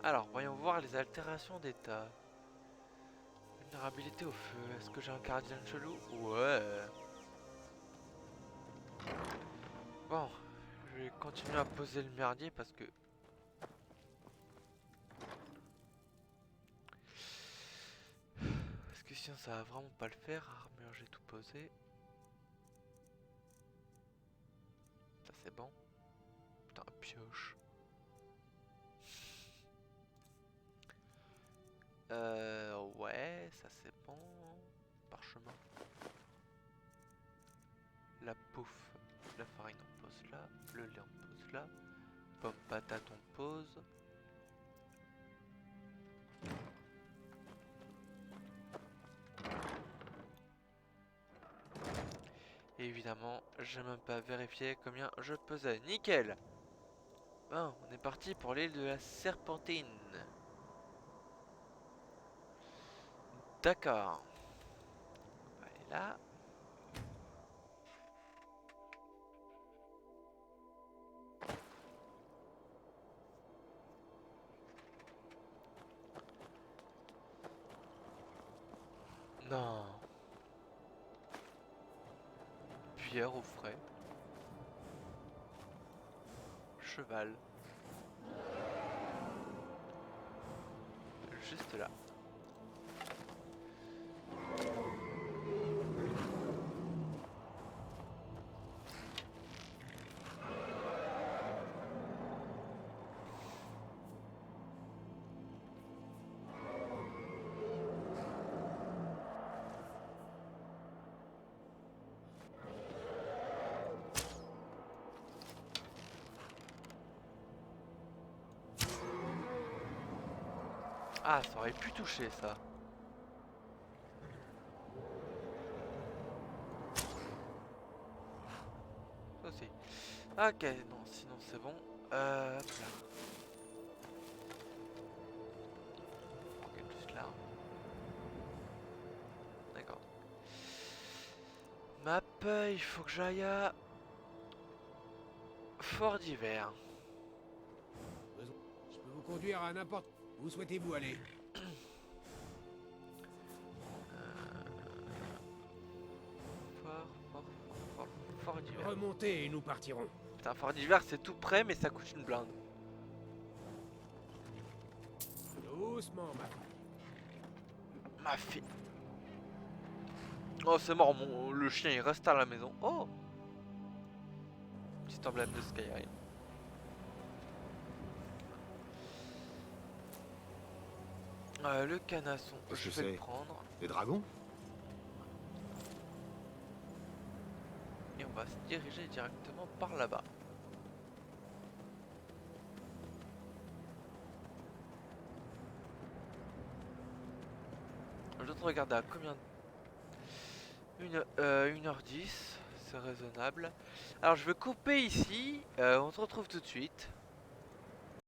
Alors, voyons voir les altérations d'état. Vulnérabilité au feu. Est-ce que j'ai un gardien chelou? Ouais. Bon, je vais continuer à poser le merdier parce que... Parce que sinon ça va vraiment pas le faire. Armure, j'ai tout posé. Ça c'est bon. Putain, pioche. Ouais, ça c'est bon. Parchemin. La pouffe. La farine on pose là. Le lait on pose là. Pomme patate on pose. Et évidemment, j'ai même pas vérifié combien je pesais. Nickel. Bon, on est parti pour l'île de la Serpentine. D'accord. On va aller là. Non. Pierre au frais. Cheval. Juste là. Ah, ça aurait pu toucher ça. Ça aussi. Ok, non, sinon c'est bon. Hop là. Ok, plus là. D'accord. Map, il faut que j'aille à Fort d'hiver. Je peux vous conduire à n'importe... Où souhaitez-vous aller? Fort d'hiver. Remontez et nous partirons. Putain, Fort d'hiver c'est tout près mais ça coûte une blinde. Doucement, Ma fille. Oh, c'est mort, le chien il reste à la maison. Oh, petit emblème de Skyrim. Le canasson, je vais le prendre. Des dragons? Et on va se diriger directement par là-bas. Je dois regarder à combien... 1h10, c'est raisonnable. Alors je vais couper ici, on se retrouve tout de suite.